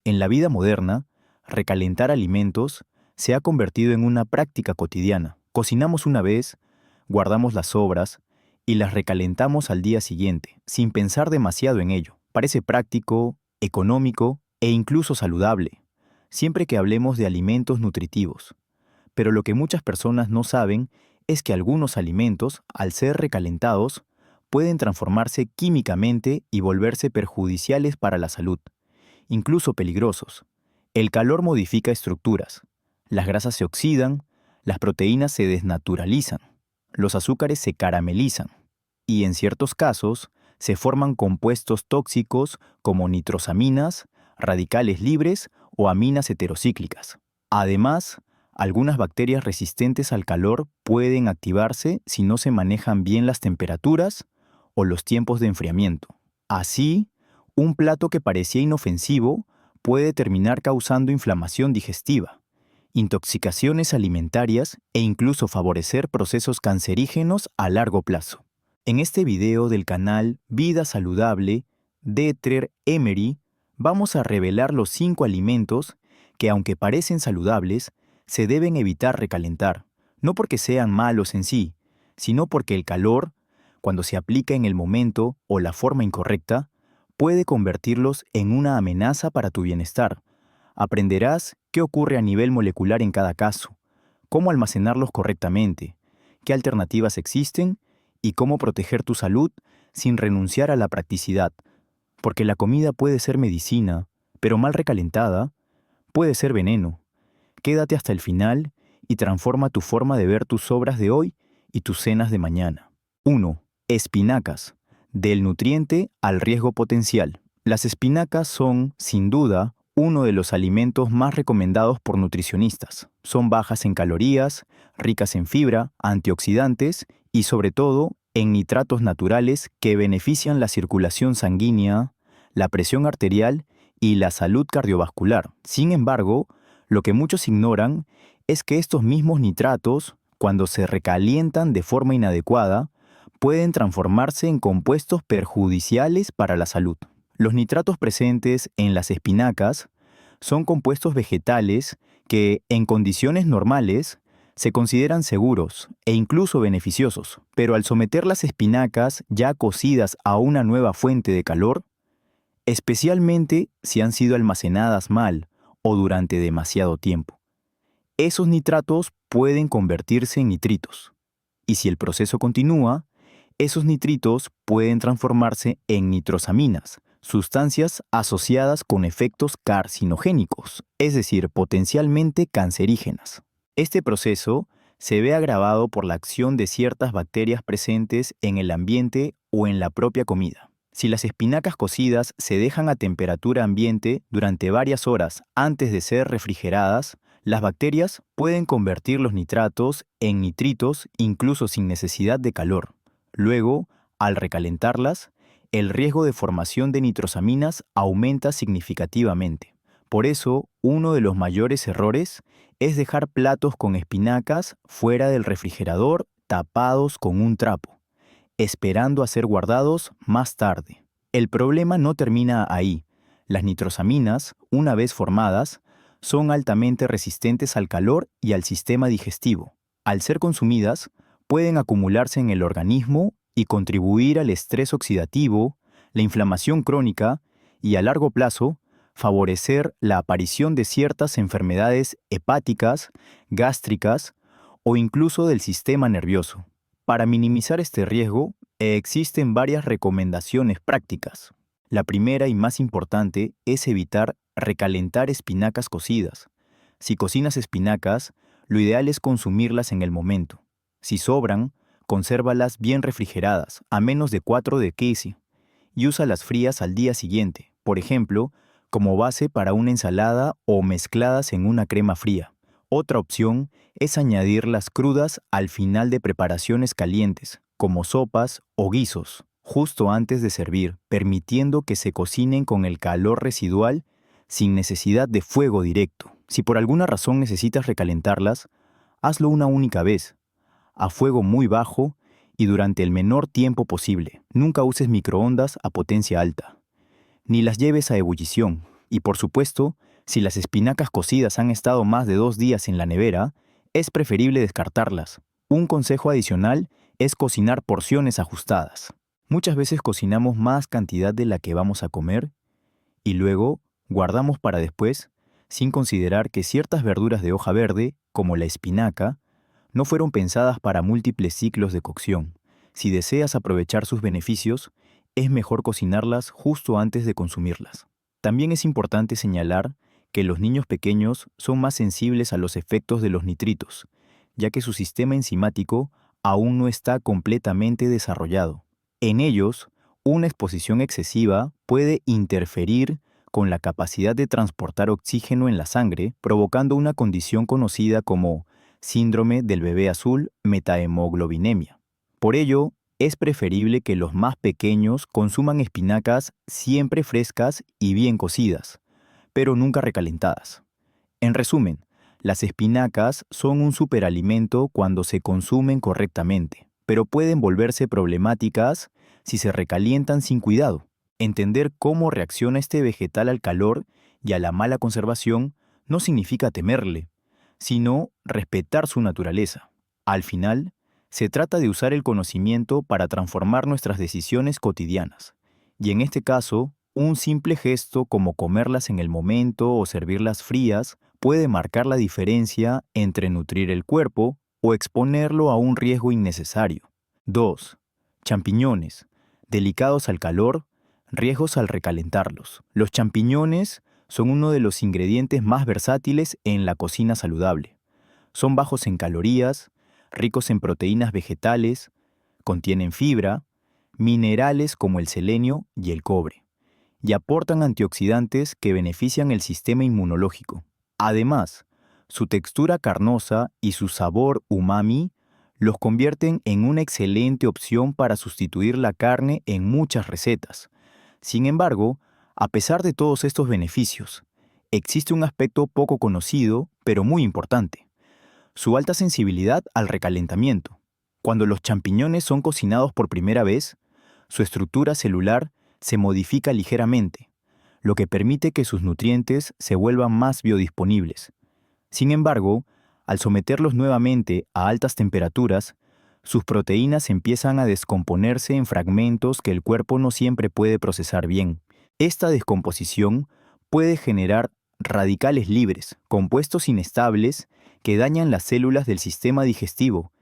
En la vida moderna, recalentar alimentos se ha convertido en una práctica cotidiana. Cocinamos una vez, guardamos las sobras y las recalentamos al día siguiente, sin pensar demasiado en ello. Parece práctico, económico e incluso saludable, siempre que hablemos de alimentos nutritivos. Pero lo que muchas personas no saben es que algunos alimentos, al ser recalentados, pueden transformarse químicamente y volverse perjudiciales para la salud, incluso peligrosos. El calor modifica estructuras, las grasas se oxidan, las proteínas se desnaturalizan, los azúcares se caramelizan y en ciertos casos se forman compuestos tóxicos como nitrosaminas, radicales libres o aminas heterocíclicas. Además, algunas bacterias resistentes al calor pueden activarse si no se manejan bien las temperaturas o los tiempos de enfriamiento. Así, un plato que parecía inofensivo puede terminar causando inflamación digestiva, intoxicaciones alimentarias e incluso favorecer procesos cancerígenos a largo plazo. En este video del canal Vida Saludable, Dieter Emery, vamos a revelar los 5 alimentos que, aunque parecen saludables, se deben evitar recalentar, no porque sean malos en sí, sino porque el calor, cuando se aplica en el momento o la forma incorrecta, puede convertirlos en una amenaza para tu bienestar. Aprenderás qué ocurre a nivel molecular en cada caso, cómo almacenarlos correctamente, qué alternativas existen y cómo proteger tu salud sin renunciar a la practicidad, porque la comida puede ser medicina, pero mal recalentada puede ser veneno. Quédate hasta el final y transforma tu forma de ver tus sobras de hoy y tus cenas de mañana. 1. Espinacas. Del nutriente al riesgo potencial. Las espinacas son, sin duda, uno de los alimentos más recomendados por nutricionistas. Son bajas en calorías, ricas en fibra, antioxidantes y, sobre todo, en nitratos naturales que benefician la circulación sanguínea, la presión arterial y la salud cardiovascular. Sin embargo, lo que muchos ignoran es que estos mismos nitratos, cuando se recalientan de forma inadecuada, pueden transformarse en compuestos perjudiciales para la salud. Los nitratos presentes en las espinacas son compuestos vegetales que, en condiciones normales, se consideran seguros e incluso beneficiosos, pero al someter las espinacas ya cocidas a una nueva fuente de calor, especialmente si han sido almacenadas mal o durante demasiado tiempo, esos nitratos pueden convertirse en nitritos. Y si el proceso continúa, esos nitritos pueden transformarse en nitrosaminas, sustancias asociadas con efectos carcinogénicos, es decir, potencialmente cancerígenas. Este proceso se ve agravado por la acción de ciertas bacterias presentes en el ambiente o en la propia comida. Si las espinacas cocidas se dejan a temperatura ambiente durante varias horas antes de ser refrigeradas, las bacterias pueden convertir los nitratos en nitritos incluso sin necesidad de calor. Luego, al recalentarlas, el riesgo de formación de nitrosaminas aumenta significativamente. Por eso, uno de los mayores errores es dejar platos con espinacas fuera del refrigerador tapados con un trapo, esperando a ser guardados más tarde. El problema no termina ahí. Las nitrosaminas, una vez formadas, son altamente resistentes al calor y al sistema digestivo. Al ser consumidas, pueden acumularse en el organismo y contribuir al estrés oxidativo, la inflamación crónica y, a largo plazo, favorecer la aparición de ciertas enfermedades hepáticas, gástricas o incluso del sistema nervioso. Para minimizar este riesgo, existen varias recomendaciones prácticas. La primera y más importante es evitar recalentar espinacas cocidas. Si cocinas espinacas, lo ideal es consumirlas en el momento. Si sobran, consérvalas bien refrigeradas, a menos de 4 degrees, y úsalas frías al día siguiente, por ejemplo, como base para una ensalada o mezcladas en una crema fría. Otra opción es añadirlas crudas al final de preparaciones calientes, como sopas o guisos, justo antes de servir, permitiendo que se cocinen con el calor residual sin necesidad de fuego directo. Si por alguna razón necesitas recalentarlas, hazlo una única vez, a fuego muy bajo y durante el menor tiempo posible. Nunca uses microondas a potencia alta, ni las lleves a ebullición. Y por supuesto, si las espinacas cocidas han estado más de 2 días en la nevera, es preferible descartarlas. Un consejo adicional es cocinar porciones ajustadas. Muchas veces cocinamos más cantidad de la que vamos a comer y luego guardamos para después, sin considerar que ciertas verduras de hoja verde, como la espinaca, no fueron pensadas para múltiples ciclos de cocción. Si deseas aprovechar sus beneficios, es mejor cocinarlas justo antes de consumirlas. También es importante señalar que los niños pequeños son más sensibles a los efectos de los nitritos, ya que su sistema enzimático aún no está completamente desarrollado. En ellos, una exposición excesiva puede interferir con la capacidad de transportar oxígeno en la sangre, provocando una condición conocida como síndrome del bebé azul metahemoglobinemia. Por ello, es preferible que los más pequeños consuman espinacas siempre frescas y bien cocidas, pero nunca recalentadas. En resumen, las espinacas son un superalimento cuando se consumen correctamente, pero pueden volverse problemáticas si se recalientan sin cuidado. Entender cómo reacciona este vegetal al calor y a la mala conservación no significa temerle, sino respetar su naturaleza. Al final, se trata de usar el conocimiento para transformar nuestras decisiones cotidianas. Y en este caso, un simple gesto como comerlas en el momento o servirlas frías puede marcar la diferencia entre nutrir el cuerpo o exponerlo a un riesgo innecesario. 2. Champiñones. Delicados al calor, riesgos al recalentarlos. Los champiñones son uno de los ingredientes más versátiles en la cocina saludable. Son bajos en calorías, ricos en proteínas vegetales, contienen fibra, minerales como el selenio y el cobre, y aportan antioxidantes que benefician el sistema inmunológico. Además, su textura carnosa y su sabor umami los convierten en una excelente opción para sustituir la carne en muchas recetas. Sin embargo, a pesar de todos estos beneficios, existe un aspecto poco conocido, pero muy importante: su alta sensibilidad al recalentamiento. Cuando los champiñones son cocinados por primera vez, su estructura celular se modifica ligeramente, lo que permite que sus nutrientes se vuelvan más biodisponibles. Sin embargo, al someterlos nuevamente a altas temperaturas, sus proteínas empiezan a descomponerse en fragmentos que el cuerpo no siempre puede procesar bien. Esta descomposición puede generar radicales libres, compuestos inestables que dañan las células del sistema digestivo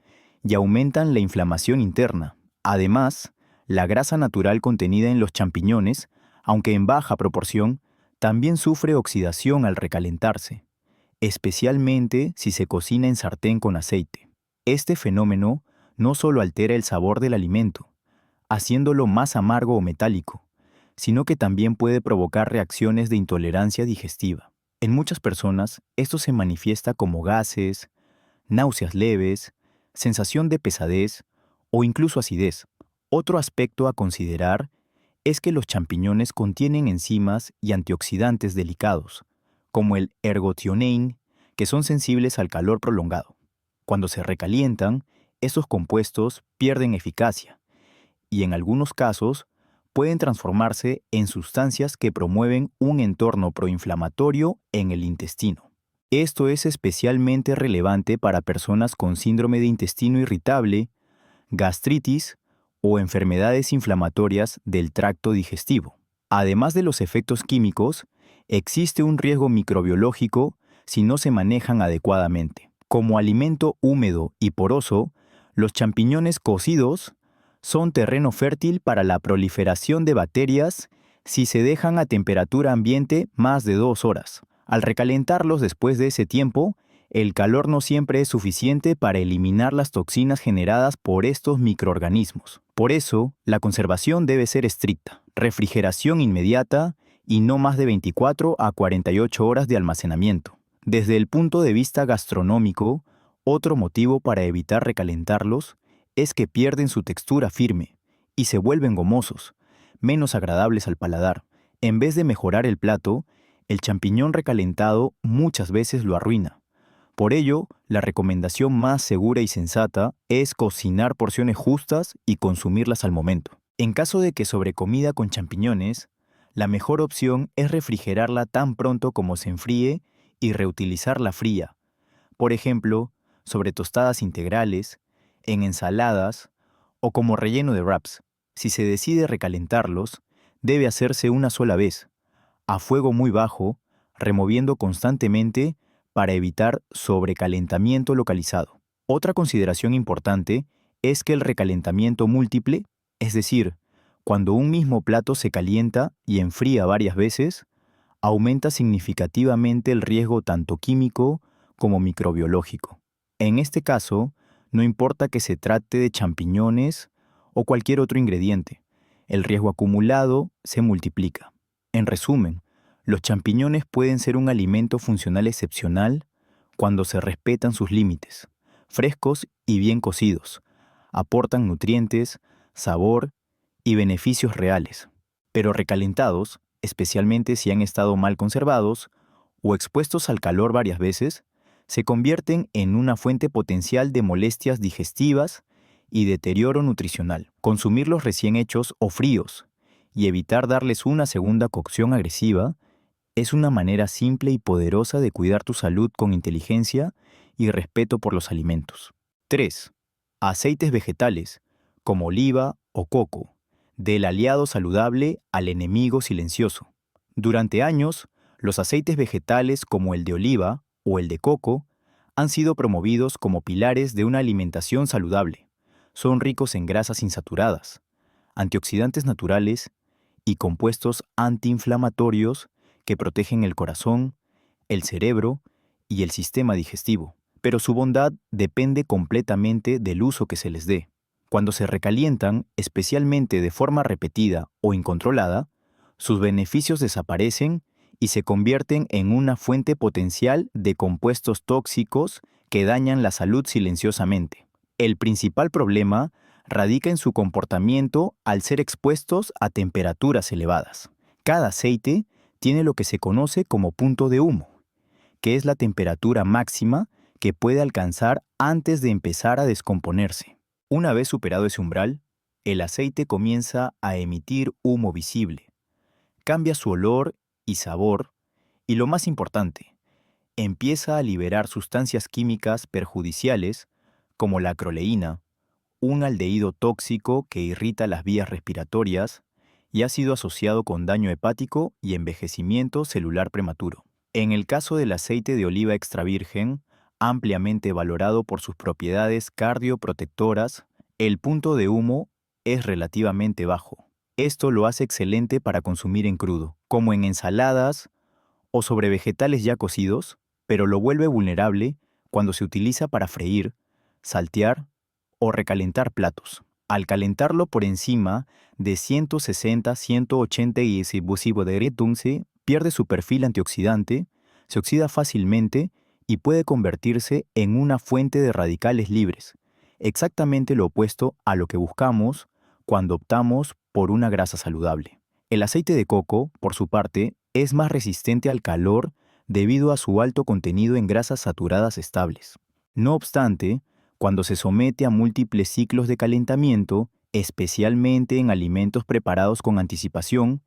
y aumentan la inflamación interna. Además, la grasa natural contenida en los champiñones, aunque en baja proporción, también sufre oxidación al recalentarse, especialmente si se cocina en sartén con aceite. Este fenómeno no solo altera el sabor del alimento, haciéndolo más amargo o metálico, sino que también puede provocar reacciones de intolerancia digestiva. En muchas personas, esto se manifiesta como gases, náuseas leves, sensación de pesadez o incluso acidez. Otro aspecto a considerar es que los champiñones contienen enzimas y antioxidantes delicados, como el ergotionein, que son sensibles al calor prolongado. Cuando se recalientan, esos compuestos pierden eficacia y en algunos casos pueden transformarse en sustancias que promueven un entorno proinflamatorio en el intestino. Esto es especialmente relevante para personas con síndrome de intestino irritable, gastritis o enfermedades inflamatorias del tracto digestivo. Además de los efectos químicos, existe un riesgo microbiológico si no se manejan adecuadamente. Como alimento húmedo y poroso, los champiñones cocidos son terreno fértil para la proliferación de bacterias si se dejan a temperatura ambiente más de 2 horas. Al recalentarlos después de ese tiempo, el calor no siempre es suficiente para eliminar las toxinas generadas por estos microorganismos. Por eso, la conservación debe ser estricta, refrigeración inmediata y no más de 24 a 48 horas de almacenamiento. Desde el punto de vista gastronómico, otro motivo para evitar recalentarlos es que pierden su textura firme y se vuelven gomosos, menos agradables al paladar. En vez de mejorar el plato, el champiñón recalentado muchas veces lo arruina. Por ello, la recomendación más segura y sensata es cocinar porciones justas y consumirlas al momento. En caso de que sobrecomida con champiñones, La mejor opción es refrigerarla tan pronto como se enfríe y reutilizarla fría, por ejemplo, sobre tostadas integrales, en ensaladas o como relleno de wraps. Si se decide recalentarlos, debe hacerse una sola vez, a fuego muy bajo, removiendo constantemente para evitar sobrecalentamiento localizado. Otra consideración importante es que el recalentamiento múltiple, es decir, cuando un mismo plato se calienta y enfría varias veces, aumenta significativamente el riesgo tanto químico como microbiológico. En este caso, no importa que se trate de champiñones o cualquier otro ingrediente, el riesgo acumulado se multiplica. En resumen, los champiñones pueden ser un alimento funcional excepcional cuando se respetan sus límites. Frescos y bien cocidos, aportan nutrientes, sabor y beneficios reales. Pero recalentados, especialmente si han estado mal conservados o expuestos al calor varias veces, se convierten en una fuente potencial de molestias digestivas y deterioro nutricional. Consumirlos recién hechos o fríos y evitar darles una segunda cocción agresiva es una manera simple y poderosa de cuidar tu salud con inteligencia y respeto por los alimentos. 3. Aceites vegetales, como oliva o coco, del aliado saludable al enemigo silencioso. Durante años, los aceites vegetales como el de oliva o el de coco han sido promovidos como pilares de una alimentación saludable. Son ricos en grasas insaturadas, antioxidantes naturales y compuestos antiinflamatorios que protegen el corazón, el cerebro y el sistema digestivo. Pero su bondad depende completamente del uso que se les dé. Cuando se recalientan, especialmente de forma repetida o incontrolada, sus beneficios desaparecen y se convierten en una fuente potencial de compuestos tóxicos que dañan la salud silenciosamente. El principal problema radica en su comportamiento al ser expuestos a temperaturas elevadas. Cada aceite tiene lo que se conoce como punto de humo, que es la temperatura máxima que puede alcanzar antes de empezar a descomponerse. Una vez superado ese umbral, el aceite comienza a emitir humo visible, cambia su olor y sabor, y lo más importante, empieza a liberar sustancias químicas perjudiciales como la acroleína, un aldehído tóxico que irrita las vías respiratorias y ha sido asociado con daño hepático y envejecimiento celular prematuro. En el caso del aceite de oliva extra virgen, ampliamente valorado por sus propiedades cardioprotectoras, el punto de humo es relativamente bajo. Esto lo hace excelente para consumir en crudo, como en ensaladas o sobre vegetales ya cocidos, pero lo vuelve vulnerable cuando se utiliza para freír, saltear o recalentar platos. Al calentarlo por encima de 160-180 y pierde su perfil antioxidante, se oxida fácilmente y puede convertirse en una fuente de radicales libres, exactamente lo opuesto a lo que buscamos cuando optamos por una grasa saludable. El aceite de coco, por su parte, es más resistente al calor debido a su alto contenido en grasas saturadas estables. No obstante, cuando se somete a múltiples ciclos de calentamiento, especialmente en alimentos preparados con anticipación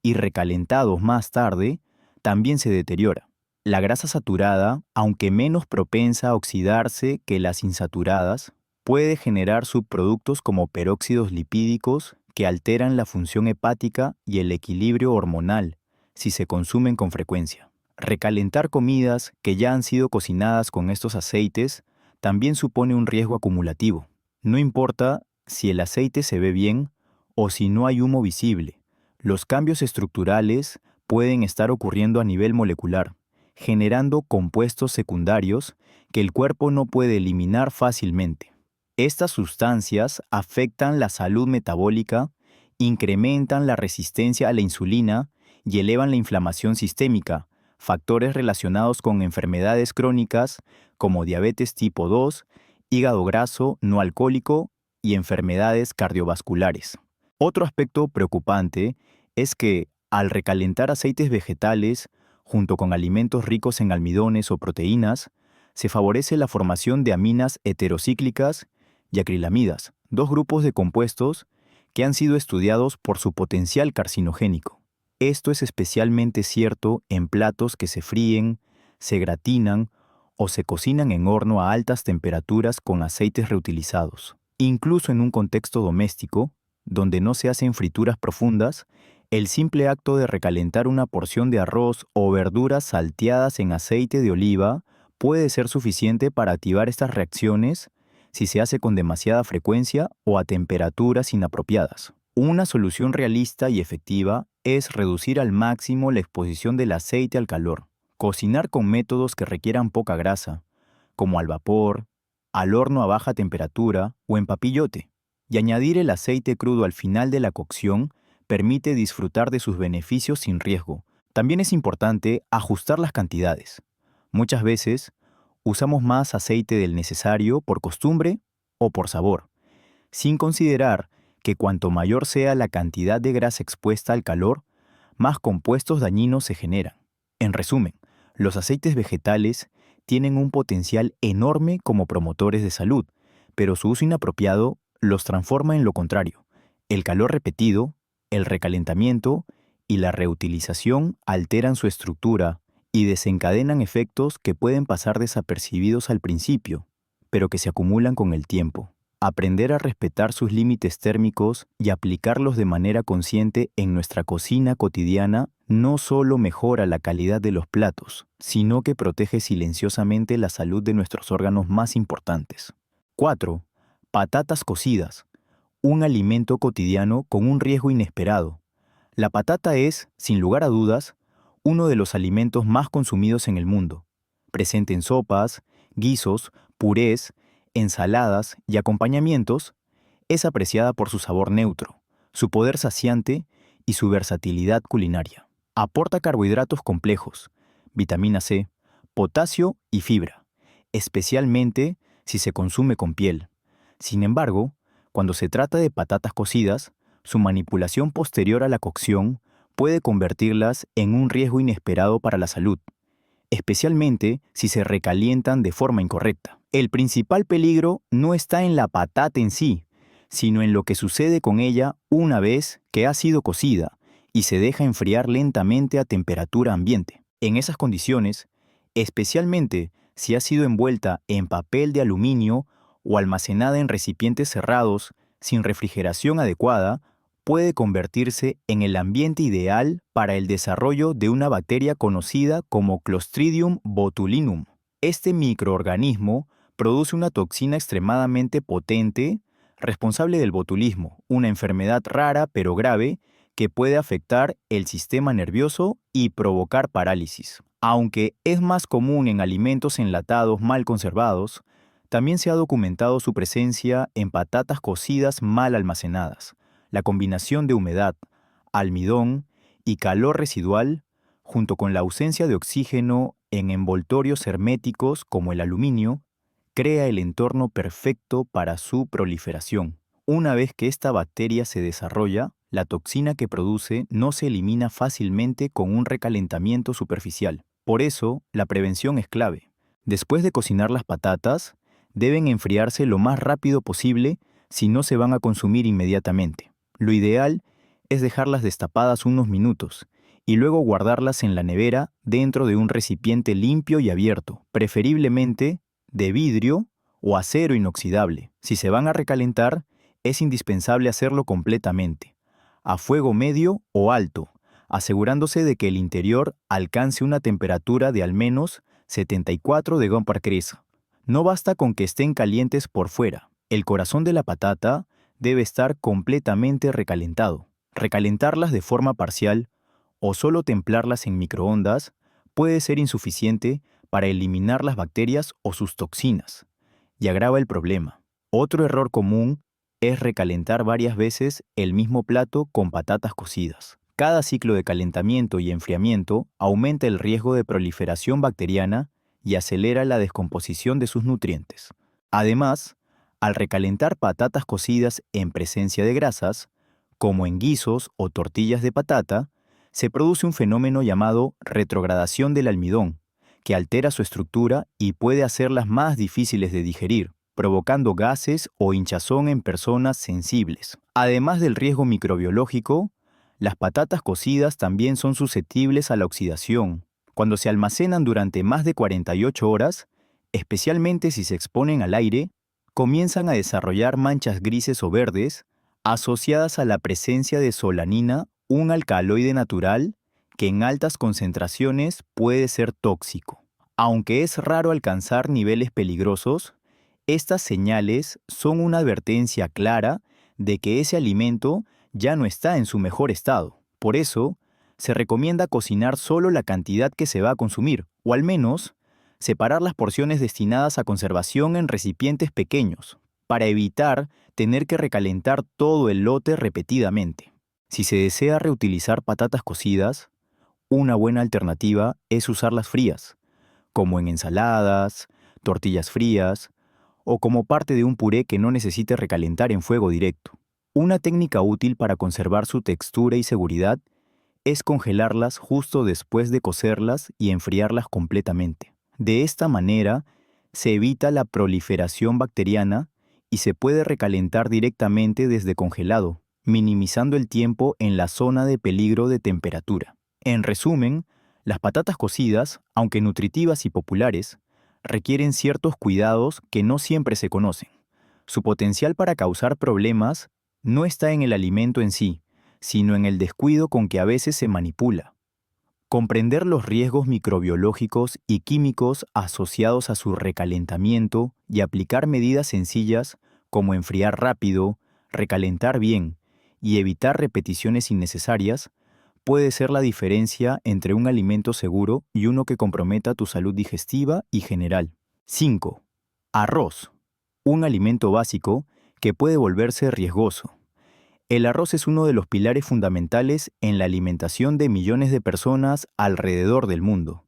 y recalentados más tarde, también se deteriora. La grasa saturada, aunque menos propensa a oxidarse que las insaturadas, puede generar subproductos como peróxidos lipídicos que alteran la función hepática y el equilibrio hormonal si se consumen con frecuencia. Recalentar comidas que ya han sido cocinadas con estos aceites también supone un riesgo acumulativo. No importa si el aceite se ve bien o si no hay humo visible, los cambios estructurales pueden estar ocurriendo a nivel molecular, generando compuestos secundarios que el cuerpo no puede eliminar fácilmente. Estas sustancias afectan la salud metabólica, incrementan la resistencia a la insulina y elevan la inflamación sistémica, factores relacionados con enfermedades crónicas como diabetes tipo 2, hígado graso no alcohólico y enfermedades cardiovasculares. Otro aspecto preocupante es que, al recalentar aceites vegetales junto con alimentos ricos en almidones o proteínas, se favorece la formación de aminas heterocíclicas y acrilamidas, dos grupos de compuestos que han sido estudiados por su potencial carcinogénico. Esto es especialmente cierto en platos que se fríen, se gratinan o se cocinan en horno a altas temperaturas con aceites reutilizados. Incluso en un contexto doméstico, donde no se hacen frituras profundas, el simple acto de recalentar una porción de arroz o verduras salteadas en aceite de oliva puede ser suficiente para activar estas reacciones si se hace con demasiada frecuencia o a temperaturas inapropiadas. Una solución realista y efectiva es reducir al máximo la exposición del aceite al calor. Cocinar con métodos que requieran poca grasa, como al vapor, al horno a baja temperatura o en papillote. Y añadir el aceite crudo al final de la cocción permite disfrutar de sus beneficios sin riesgo. También es importante ajustar las cantidades. Muchas veces usamos más aceite del necesario por costumbre o por sabor, sin considerar que cuanto mayor sea la cantidad de grasa expuesta al calor, más compuestos dañinos se generan. En resumen, los aceites vegetales tienen un potencial enorme como promotores de salud, pero su uso inapropiado los transforma en lo contrario. El calor repetido, el recalentamiento y la reutilización alteran su estructura y desencadenan efectos que pueden pasar desapercibidos al principio, pero que se acumulan con el tiempo. Aprender a respetar sus límites térmicos y aplicarlos de manera consciente en nuestra cocina cotidiana no solo mejora la calidad de los platos, sino que protege silenciosamente la salud de nuestros órganos más importantes. 4. Patatas cocidas, un alimento cotidiano con un riesgo inesperado. La patata es, sin lugar a dudas, uno de los alimentos más consumidos en el mundo. Presente en sopas, guisos, purés, ensaladas y acompañamientos, es apreciada por su sabor neutro, su poder saciante y su versatilidad culinaria. Aporta carbohidratos complejos, vitamina C, potasio y fibra, especialmente si se consume con piel. Sin embargo, cuando se trata de patatas cocidas, su manipulación posterior a la cocción puede convertirlas en un riesgo inesperado para la salud, especialmente si se recalientan de forma incorrecta. El principal peligro no está en la patata en sí, sino en lo que sucede con ella una vez que ha sido cocida y se deja enfriar lentamente a temperatura ambiente. En esas condiciones, especialmente si ha sido envuelta en papel de aluminio o almacenada en recipientes cerrados sin refrigeración adecuada, puede convertirse en el ambiente ideal para el desarrollo de una bacteria conocida como Clostridium botulinum. Este microorganismo produce una toxina extremadamente potente, responsable del botulismo, una enfermedad rara pero grave que puede afectar el sistema nervioso y provocar parálisis. Aunque es más común en alimentos enlatados mal conservados, también se ha documentado su presencia en patatas cocidas mal almacenadas. La combinación de humedad, almidón y calor residual, junto con la ausencia de oxígeno en envoltorios herméticos como el aluminio, crea el entorno perfecto para su proliferación. Una vez que esta bacteria se desarrolla, la toxina que produce no se elimina fácilmente con un recalentamiento superficial. Por eso, la prevención es clave. Después de cocinar las patatas, deben enfriarse lo más rápido posible si no se van a consumir inmediatamente. Lo ideal es dejarlas destapadas unos minutos y luego guardarlas en la nevera dentro de un recipiente limpio y abierto, preferiblemente de vidrio o acero inoxidable. Si se van a recalentar, es indispensable hacerlo completamente, a fuego medio o alto, asegurándose de que el interior alcance una temperatura de al menos 74 degrees Celsius. No basta con que estén calientes por fuera. El corazón de la patata debe estar completamente recalentado. Recalentarlas de forma parcial o solo templarlas en microondas puede ser insuficiente para eliminar las bacterias o sus toxinas, y agrava el problema. Otro error común es recalentar varias veces el mismo plato con patatas cocidas. Cada ciclo de calentamiento y enfriamiento aumenta el riesgo de proliferación bacteriana y acelera la descomposición de sus nutrientes. Además, al recalentar patatas cocidas en presencia de grasas, como en guisos o tortillas de patata, se produce un fenómeno llamado retrogradación del almidón, que altera su estructura y puede hacerlas más difíciles de digerir, provocando gases o hinchazón en personas sensibles. Además del riesgo microbiológico, Las patatas cocidas también son susceptibles a la oxidación. Cuando se almacenan durante más de 48 horas, especialmente si se exponen al aire, comienzan a desarrollar manchas grises o verdes asociadas a la presencia de solanina, un alcaloide natural que en altas concentraciones puede ser tóxico. Aunque es raro alcanzar niveles peligrosos, estas señales son una advertencia clara de que ese alimento ya no está en su mejor estado. Por eso, se recomienda cocinar solo la cantidad que se va a consumir, o al menos separar las porciones destinadas a conservación en recipientes pequeños, para evitar tener que recalentar todo el lote repetidamente. Si se desea reutilizar patatas cocidas, una buena alternativa es usarlas frías, como en ensaladas, tortillas frías o como parte de un puré que no necesite recalentar en fuego directo. Una técnica útil para conservar su textura y seguridad es congelarlas justo después de cocerlas y enfriarlas completamente. De esta manera, se evita la proliferación bacteriana y se puede recalentar directamente desde congelado, minimizando el tiempo en la zona de peligro de temperatura. En resumen, las patatas cocidas, aunque nutritivas y populares, requieren ciertos cuidados que no siempre se conocen. Su potencial para causar problemas no está en el alimento en sí, sino en el descuido con que a veces se manipula. Comprender los riesgos microbiológicos y químicos asociados a su recalentamiento y aplicar medidas sencillas como enfriar rápido, recalentar bien y evitar repeticiones innecesarias puede ser la diferencia entre un alimento seguro y uno que comprometa tu salud digestiva y general. 5. Arroz, un alimento básico que puede volverse riesgoso. El arroz es uno de los pilares fundamentales en la alimentación de millones de personas alrededor del mundo.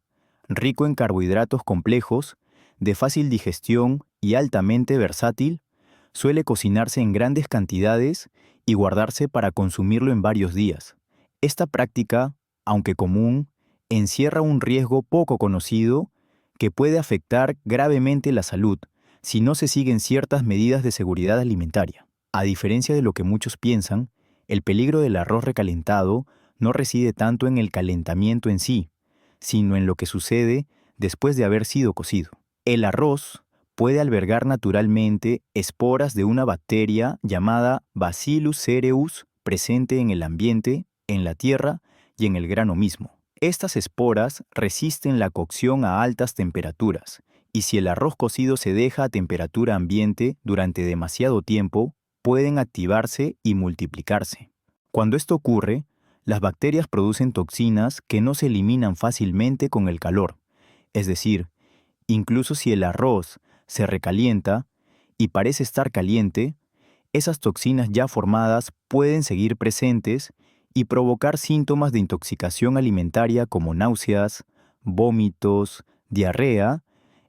Rico en carbohidratos complejos, de fácil digestión y altamente versátil, suele cocinarse en grandes cantidades y guardarse para consumirlo en varios días. Esta práctica, aunque común, encierra un riesgo poco conocido que puede afectar gravemente la salud si no se siguen ciertas medidas de seguridad alimentaria. A diferencia de lo que muchos piensan, el peligro del arroz recalentado no reside tanto en el calentamiento en sí, sino en lo que sucede después de haber sido cocido. El arroz puede albergar naturalmente esporas de una bacteria llamada Bacillus cereus presente en el ambiente, en la tierra y en el grano mismo. Estas esporas resisten la cocción a altas temperaturas, y si el arroz cocido se deja a temperatura ambiente durante demasiado tiempo, pueden activarse y multiplicarse. Cuando esto ocurre, las bacterias producen toxinas que no se eliminan fácilmente con el calor. Es decir, incluso si el arroz se recalienta y parece estar caliente, esas toxinas ya formadas pueden seguir presentes y provocar síntomas de intoxicación alimentaria como náuseas, vómitos, diarrea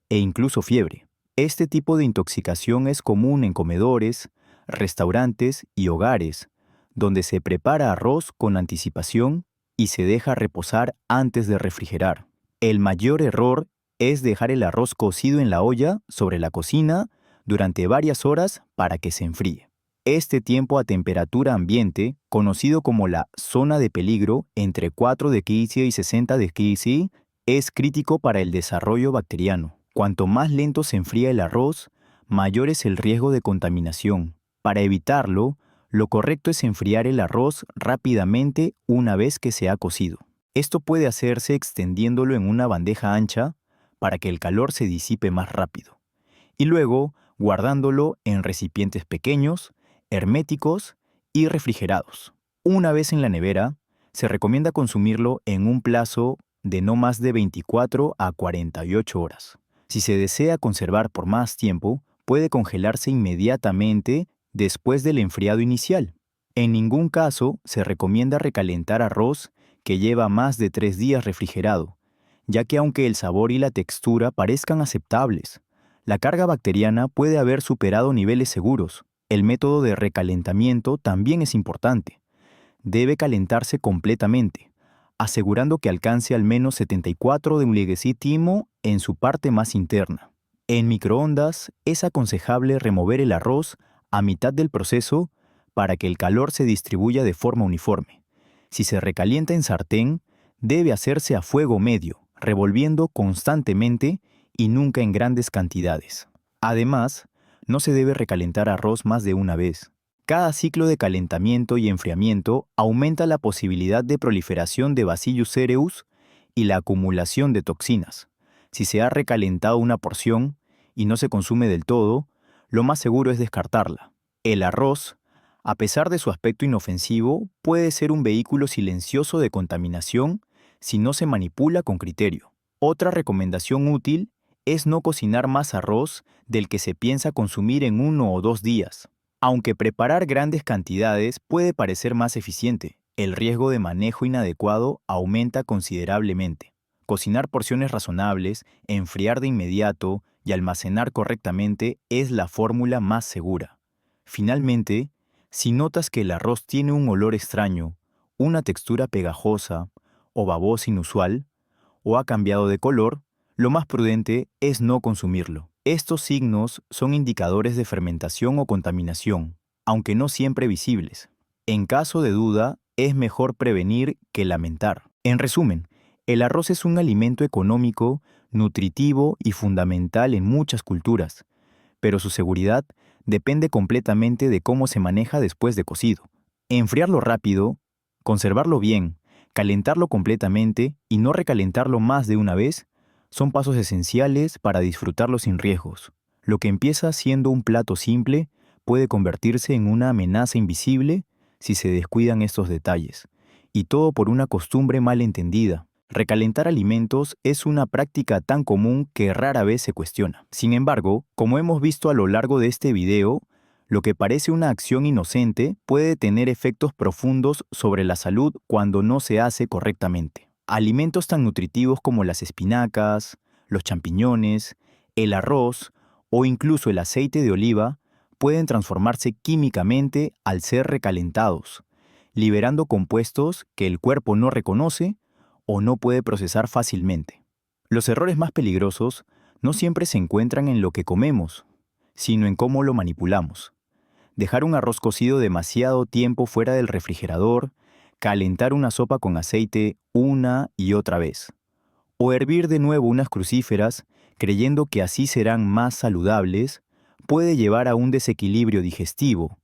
e incluso fiebre. Este tipo de intoxicación es común en comedores, restaurantes y hogares, donde se prepara arroz con anticipación y se deja reposar antes de refrigerar. El mayor error es dejar el arroz cocido en la olla sobre la cocina durante varias horas para que se enfríe. Este tiempo a temperatura ambiente, conocido como la zona de peligro entre 4 de Kelvin y 60 de Kelvin, es crítico para el desarrollo bacteriano. Cuanto más lento se enfría el arroz, mayor es el riesgo de contaminación. Para evitarlo, lo correcto es enfriar el arroz rápidamente una vez que se ha cocido. Esto puede hacerse extendiéndolo en una bandeja ancha para que el calor se disipe más rápido, y luego guardándolo en recipientes pequeños, herméticos y refrigerados. Una vez en la nevera, se recomienda consumirlo en un plazo de no más de 24 a 48 horas. Si se desea conservar por más tiempo, puede congelarse inmediatamente después del enfriado inicial. En ningún caso se recomienda recalentar arroz que lleva más de 3 días refrigerado, ya que aunque el sabor y la textura parezcan aceptables, la carga bacteriana puede haber superado niveles seguros. El método de recalentamiento también es importante. Debe calentarse completamente, asegurando que alcance al menos 74 de timo en su parte más interna. En microondas es aconsejable remover el arroz a mitad del proceso para que el calor se distribuya de forma uniforme. Si se recalienta en sartén, debe hacerse a fuego medio, revolviendo constantemente y nunca en grandes cantidades. Además, no se debe recalentar arroz más de una vez. Cada ciclo de calentamiento y enfriamiento aumenta la posibilidad de proliferación de Bacillus cereus y la acumulación de toxinas. Si se ha recalentado una porción y no se consume del todo, lo más seguro es descartarla. El arroz, a pesar de su aspecto inofensivo, puede ser un vehículo silencioso de contaminación si no se manipula con criterio. Otra recomendación útil es no cocinar más arroz del que se piensa consumir en 1 o 2 días. Aunque preparar grandes cantidades puede parecer más eficiente, el riesgo de manejo inadecuado aumenta considerablemente. Cocinar porciones razonables, enfriar de inmediato y almacenar correctamente es la fórmula más segura. Finalmente, si notas que el arroz tiene un olor extraño, una textura pegajosa o babosa inusual, o ha cambiado de color, lo más prudente es no consumirlo. Estos signos son indicadores de fermentación o contaminación, aunque no siempre visibles. En caso de duda, es mejor prevenir que lamentar. En resumen, el arroz es un alimento económico, nutritivo y fundamental en muchas culturas, pero su seguridad depende completamente de cómo se maneja después de cocido. Enfriarlo rápido, conservarlo bien, calentarlo completamente y no recalentarlo más de una vez son pasos esenciales para disfrutarlo sin riesgos. Lo que empieza siendo un plato simple puede convertirse en una amenaza invisible si se descuidan estos detalles, y todo por una costumbre mal entendida. Recalentar alimentos es una práctica tan común que rara vez se cuestiona. Sin embargo, como hemos visto a lo largo de este video, lo que parece una acción inocente puede tener efectos profundos sobre la salud cuando no se hace correctamente. Alimentos tan nutritivos como las espinacas, los champiñones, el arroz o incluso el aceite de oliva pueden transformarse químicamente al ser recalentados, liberando compuestos que el cuerpo no reconoce o no puede procesar fácilmente. Los errores más peligrosos no siempre se encuentran en lo que comemos, sino en cómo lo manipulamos. Dejar un arroz cocido demasiado tiempo fuera del refrigerador, calentar una sopa con aceite una y otra vez, o hervir de nuevo unas crucíferas creyendo que así serán más saludables, puede llevar a un desequilibrio digestivo,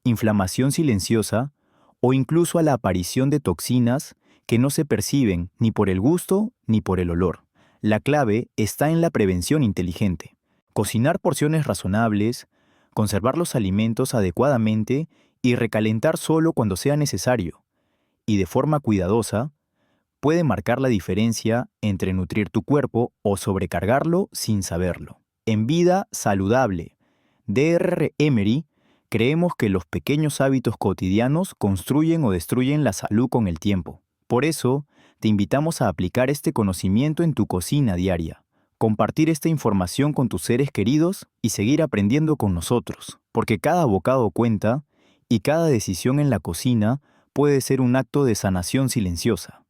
inflamación silenciosa o incluso a la aparición de toxinas que no se perciben ni por el gusto ni por el olor. La clave está en la prevención inteligente. Cocinar porciones razonables, conservar los alimentos adecuadamente y recalentar solo cuando sea necesario, y de forma cuidadosa, puede marcar la diferencia entre nutrir tu cuerpo o sobrecargarlo sin saberlo. En Vida Saludable, Dr. Emery, creemos que los pequeños hábitos cotidianos construyen o destruyen la salud con el tiempo. Por eso, te invitamos a aplicar este conocimiento en tu cocina diaria, compartir esta información con tus seres queridos y seguir aprendiendo con nosotros, porque cada bocado cuenta y cada decisión en la cocina puede ser un acto de sanación silenciosa.